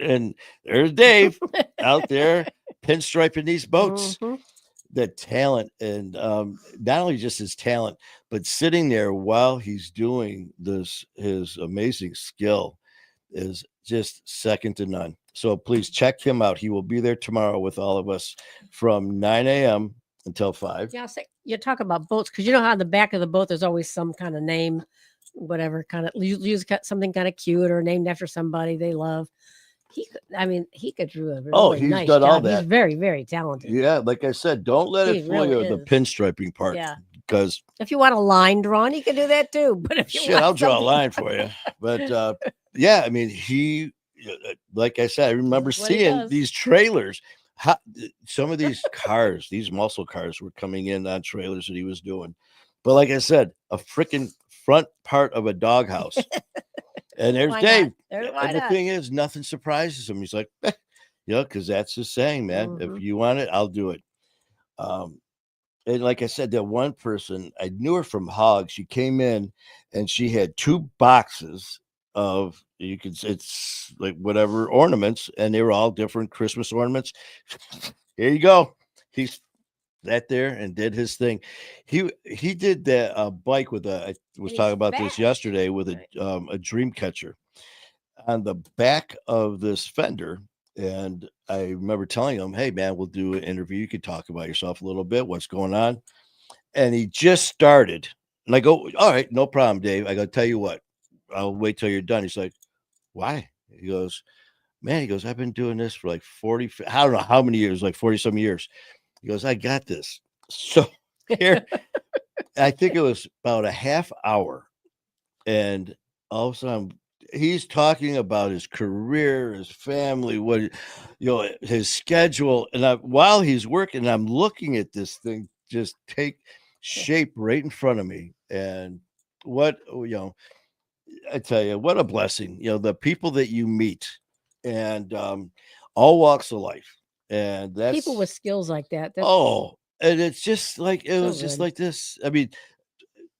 and there's Dave out there pinstriping these boats. Mhm. The talent, and not only just his talent, but sitting there while he's doing this, his amazing skill is just second to none. So please check him out. He will be there tomorrow with all of us from 9 a.m. until 5. Yeah, I'll say you talk about boats because you know how on the back of the boat there's always some kind of name, whatever kind of use something kind of cute or named after somebody they love. He could do a Oh, really he's nice done all job. He's that. very, very talented. Yeah, like I said, don't let He it fool really you, the is. pinstriping part, Yeah. because If you want a line drawn, he can do that too. But if you shit, want I'll draw a something- line for you. But yeah, I mean, he like I said, I remember That's what he seeing does. these trailers. Some of these cars, these muscle cars, were coming in on trailers that he was doing. But like I said, a freaking front part of a doghouse. And there's Why Dave. not? Why And the not? thing is, nothing surprises him. He's like, because that's his saying, man. If Mhm. you want it, I'll do it. Um, and like I said, that one person, I knew her from Hog. She came in and she had 2 boxes of, you could say, it's like whatever ornaments, and they were all different Christmas ornaments. Here you go. He's that there and did his thing. He did that bike with a, I was he's talking about this fast. yesterday with Right. a dream catcher on the back of this fender. And I remember telling him, hey man, we'll do an interview. You could talk about yourself a little bit, what's going on. And he just started. And I go, all right, no problem, Dave. I go, tell you what, I'll wait till you're done. He's like, why? He goes, man, he goes, I've been doing this for like 40, I don't know how many years, like 40 some years. He goes, I got this. So here, I think it was about a half hour. And all of a sudden, he's talking about his career, his family, his schedule. And while he's working, I'm looking at this thing just take shape right in front of me. And what, I tell you, what a blessing, the people that you meet and all walks of life. And People with that's, skills like that. That's and it's just like, it so was just good. like this. I mean,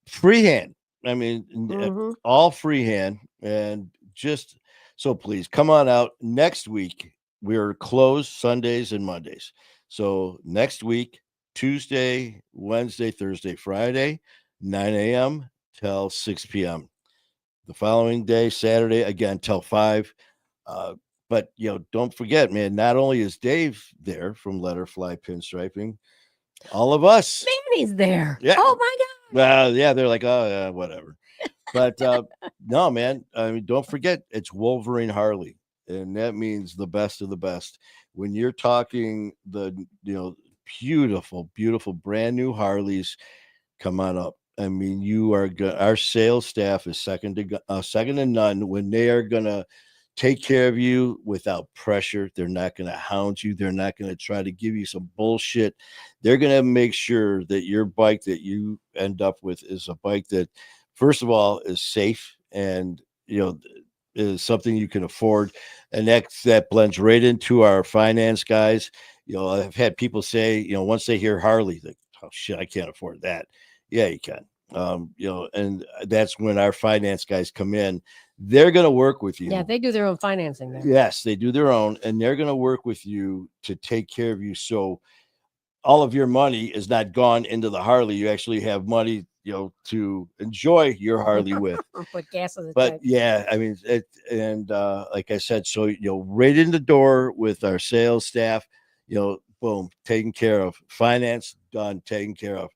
freehand. I mean, Mhm. all freehand. And just so please come on out next week. We're closed Sundays and Mondays. So next week, Tuesday, Wednesday, Thursday, Friday, 9 a.m. till 6 p.m. The following day, Saturday, again till 5. Uh, but don't forget, man, not only is Dave there from Letterfly Pinstriping, all of us. Manny's there. Yeah. Oh my God. Well, yeah, they're like, oh, yeah, whatever. But no, man, I mean, don't forget it's Wolverine Harley, and that means the best of the best. When you're talking beautiful, beautiful, brand new Harleys, come on up. I mean, you are good. Our sales staff is second to none. When they are gonna take care of you without pressure, they're not gonna hound you. They're not gonna try to give you some bullshit. They're gonna make sure that your bike that you end up with is a bike that, first of all, is safe and is something you can afford, and that blends right into our finance guys. I've had people say, once they hear Harley, like, oh shit, I can't afford that. Yeah, you can. And that's when our finance guys come in. They're going to work with you. Yeah, they do their own financing there. Yes, they do their own, and they're going to work with you to take care of you. So all of your money is not gone into the Harley. You actually have money, to enjoy your Harley with. Put gas in the But tank. yeah, I mean, like I said, so right in the door with our sales staff, boom, taken care of. Finance done, taken care of.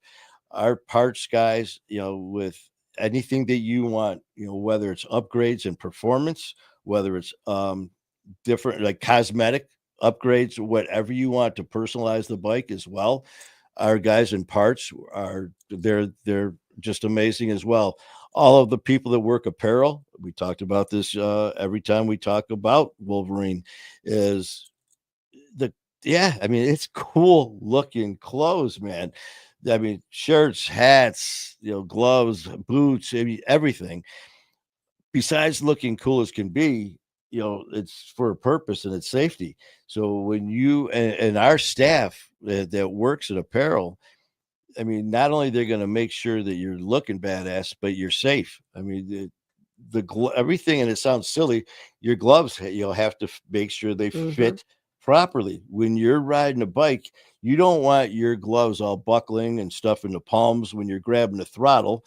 Our parts guys, with anything that you want, whether it's upgrades and performance, whether it's different like cosmetic upgrades, whatever you want to personalize the bike as well. Our guys in parts they're just amazing as well. All of the people that work apparel, we talked about this every time we talk about Wolverine, is I mean, it's cool looking clothes, man. I mean, shirts, hats, gloves, boots, I mean, everything. Besides looking cool as can be, it's for a purpose and it's safety. So when you and our staff that works in apparel, I mean, not only they're going to make sure that you're looking badass, but you're safe. I mean, everything, and it sounds silly, your gloves, you'll have to make sure they fit properly. When you're riding a bike, you don't want your gloves all buckling and stuff in the palms when you're grabbing the throttle.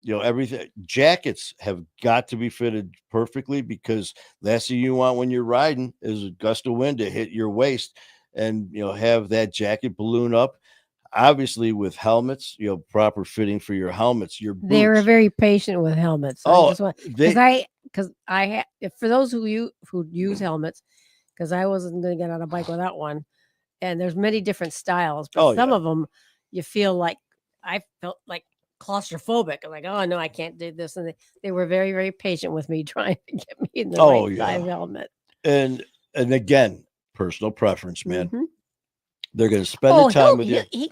Everything, jackets have got to be fitted perfectly, because last thing you want when you're riding is a gust of wind to hit your waist and have that jacket balloon up. Obviously, with helmets, proper fitting for your helmets, your boots. They were very patient with helmets. I Oh, just want because for those who use helmets, because I wasn't going to get on a bike without one, and there's many different styles, but some of them you feel like I felt like claustrophobic. I'm like, oh no, I can't do this. And they were very, very patient with me trying to get me in the Oh right size yeah. helmet. And again, personal preference, man. Mhm. They're going to spend Oh, the time with you. he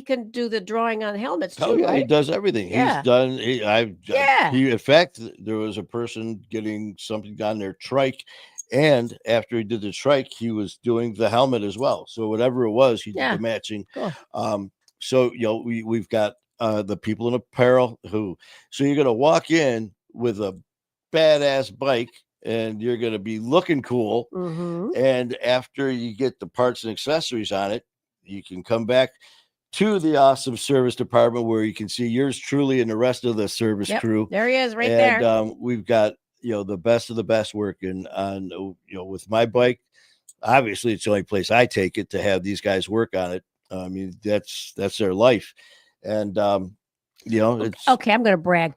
could do the drawing on helmets Oh too, yeah, he right? does everything. Yeah. He's done. Yeah. He, in fact, there was a person getting something on their trike, and after he did the trike, he was doing the helmet as well. So whatever it was, he did Yeah. the matching. Cool. So we've got the people in apparel who. So you're gonna walk in with a badass bike, and you're gonna be looking cool. Mm-hmm. And after you get the parts and accessories on it, you can come back to the awesome service department where you can see yours truly and the rest of the service Yep. crew. There he is, right And there. we've got the best of the best working on with my bike. Obviously, it's the only place I take it to have these guys work on it. I mean, that's their life, and it's Okay, I'm gonna brag.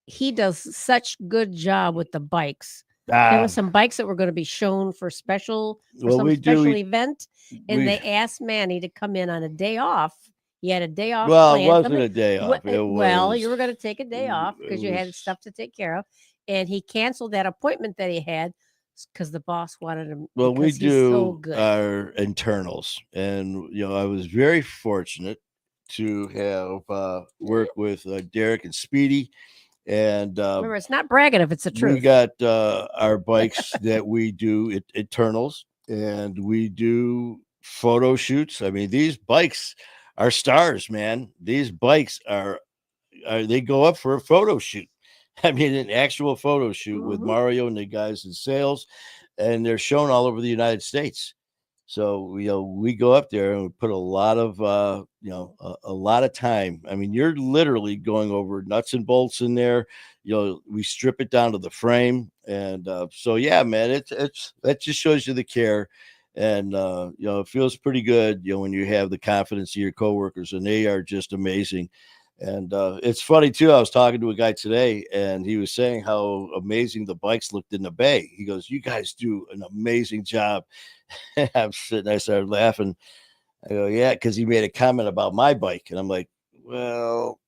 He does such good job with the bikes. There were some bikes that were going to be shown for some special event, and they asked Manny to come in on a day off. He had a day off. Well, it planned. wasn't a day off. Well, you were going to take a day off because you had stuff to take care of, and he canceled that appointment that he had because the boss wanted him. Well, we because he's so do good. our internals, and I was very fortunate to have worked with Derek and Speedy. And remember, it's not bragging if it's the truth. we got our bikes that we do internals, and we do photo shoots. I mean, these bikes are stars, man. These bikes are they go up for a photo shoot. I mean, an actual photo shoot with Mhm. Mario and the guys in sales, and they're shown all over the United States. So we go up there and we put a lot of a lot of time. I mean, you're literally going over nuts and bolts in there. We strip it down to the frame, and so yeah, man, it's that just shows you the care, and it feels pretty good. When you have the confidence of your coworkers, and they are just amazing. And it's funny too. I was talking to a guy today, and he was saying how amazing the bikes looked in the bay. He goes, "You guys do an amazing job." I'm sitting there, I started laughing. I go, "Yeah," because he made a comment about my bike, and I'm like, "Well,"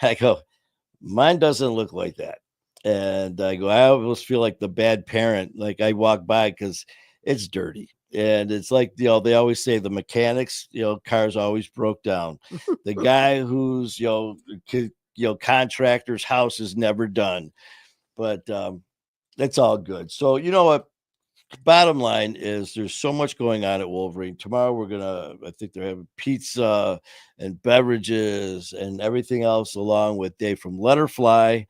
I go, "Mine doesn't look like that." And I go, "I almost feel like the bad parent. Like I walk by because it's dirty." And it's like, they always say the mechanics, cars always broke down. The guy who's, contractor's house is never done. But that's all good. So, you know what? Bottom line is there's so much going on at Wolverine. Tomorrow I think they're having pizza and beverages and everything else along with Dave from Letterfly.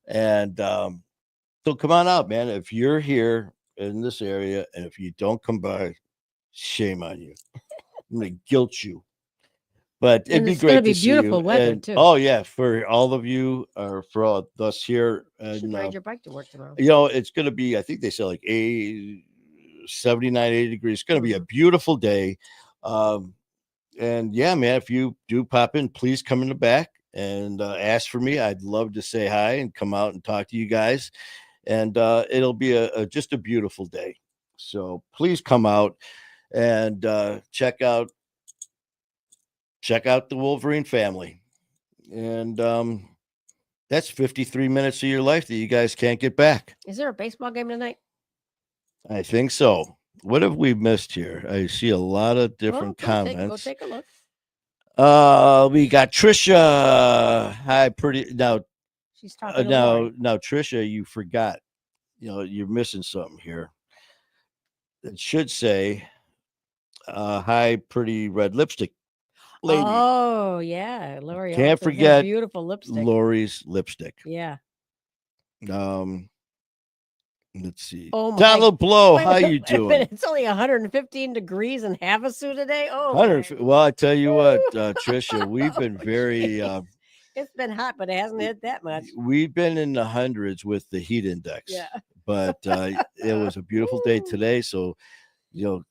And so come on out, man. If you're here in this area and if you don't come by, shame on you. I'm gonna guilt you. But it'd be it's going great to be to see you. beautiful weather And too. oh yeah, for all of you or for all us here, You should and ride your bike to work tomorrow. it's gonna be, I think they say like 79, 80 degrees. It's gonna be a Mhm. beautiful day. And yeah, man, if you do pop in, please come in the back and ask for me. I'd love to say hi and come out and talk to you guys. And it'll be just a beautiful day. So please come out and check out the Wolverine family. And that's 53 minutes of your life that you guys can't get back. Is there a baseball game tonight? I think so. What have we missed here? I see a lot of different comments. Go take a look. We got Trisha. Hi, pretty now. She's talking to Lori. Now, Trisha, you forgot. You're missing something here. It should say, "Hi, pretty red lipstick lady." Oh yeah, Lori. Can't Elton, her forget beautiful lipstick. Lori's lipstick. Yeah. Let's see. Oh my Donald Blow, Wait, how wait, you wait a doing? minute, it's only 115 degrees in Havasu today. Oh, 100. Well, I tell you what, Trisha, we've been very. It's been hot, but it hasn't hit that much. We've been in the hundreds with the heat index. Yeah. But it was a beautiful day today. So, you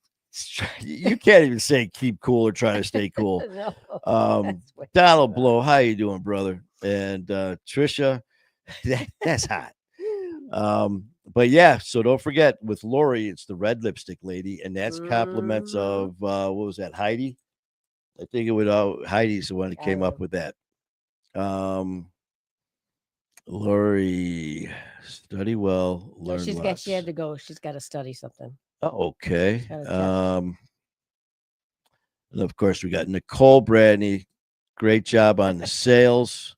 can't even say keep cool or try to stay cool. No, Donald Blow, how you doing, brother? And Trisha, that's hot. But yeah, so don't forget with Lori, it's the red lipstick lady, and that's compliments of what was that, Heidi? I think it would. Heidi's the one that came up with that. Lori, study well, learn less. She had to go. She's got to study something. Oh, okay. And of course, we got Nicole Bradney. Great job on the sales.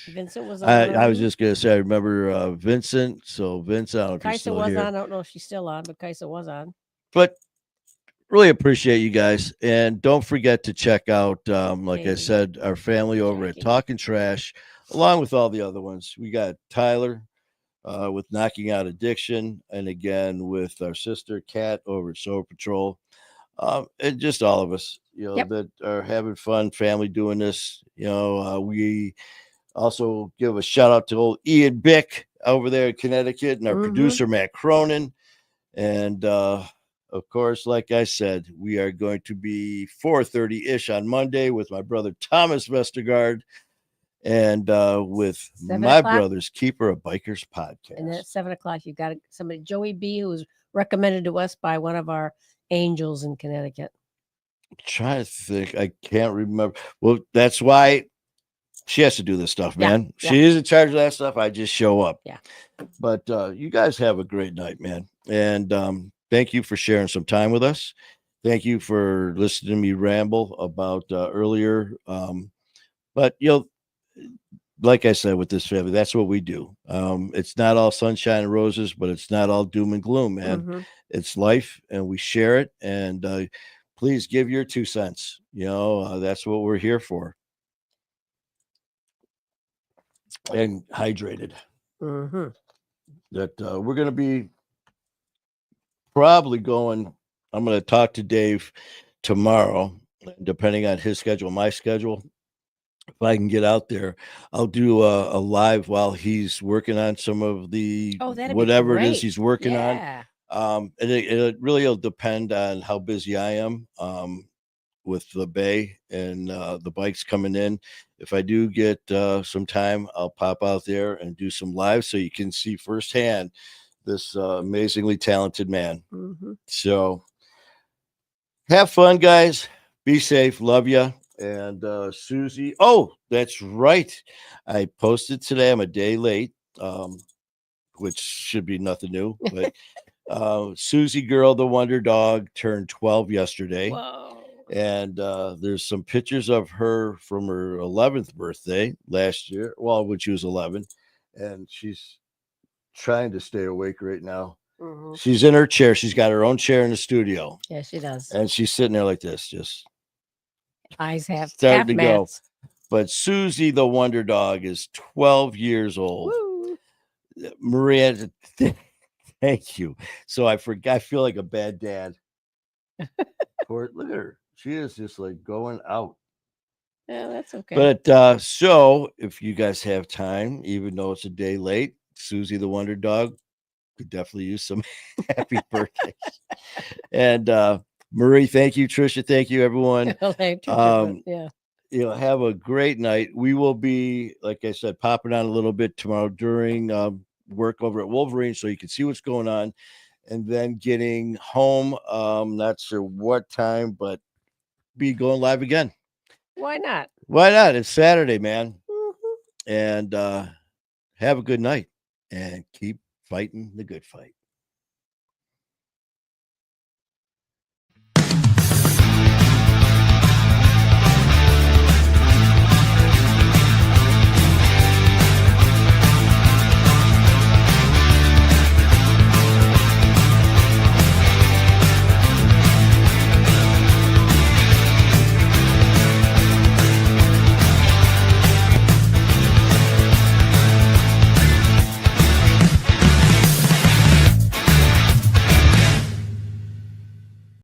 Vincent was on. I was just gonna say, I remember Vincent. So Vincent, I don't know if Kaisa was here. On. I don't know if she's still on, but Kaisa was on. But really appreciate you guys, and don't forget to check out, like I said, our family over at Talking Trash, along with all the other ones. We got Tyler with Knocking Out Addiction, and again with our sister Kat over at Sober Patrol, and just all of us, that are having fun, family doing this. We also give a shout out to old Ian Bick over there in Connecticut, and our producer Matt Cronin, and of course, like I said, we are going to be 4:30-ish on Monday with my brother Thomas Vestergaard, and with my brother's Keeper of Bikers podcast. And then at 7:00, you've got somebody, Joey B, who was recommended to us by one of our angels in Connecticut. I'm trying to think. I can't remember. Well, that's why she has to do this stuff, man. She is in charge of that stuff. I just show up. Yeah. But you guys have a great night, man. And thank you for sharing some time with us. Thank you for listening to me ramble about earlier. But like I said, with this family, that's what we do. It's not all sunshine and roses, but it's not all doom and gloom, man. It's life, and we share it. And please give your 2 cents. That's what we're here for. And hydrated. That we're going to be probably going. I'm going to talk to Dave tomorrow, depending on his schedule, my schedule. If I can get out there, I'll do a live while he's working on some of the whatever it is he's working on. And it really will depend on how busy I am with the bay and the bikes coming in. If I do get some time, I'll pop out there and do some live so you can see firsthand this amazingly talented man. So have fun, guys. Be safe. Love you. And Susie, that's right. I posted today. I'm a day late, which should be nothing new. But Susie Girl, the Wonder Dog, turned 12 yesterday. Whoa. And there's some pictures of her from her 11th birthday last year. Well, when she was 11. And she's trying to stay awake right now. She's in her chair. She's got her own chair in the studio. Yeah, she does. And she's sitting there like this, just eyes starting to go. But Susie the Wonder Dog is 12 years old. Woo. Maria, thank you. So I feel like a bad dad. Look at her. She is just like going out. Yeah, that's okay. But so if you guys have time, even though it's a day late, Susie the Wonder Dog could definitely use some happy birthdays. And Marie, thank you. Trisha, thank you, everyone. Have a great night. We will be, like I said, popping on a little bit tomorrow during work over at Wolverine, so you can see what's going on, and then getting home. Not sure what time, but be going live again. Why not? It's Saturday, man. And have a good night and keep fighting the good fight.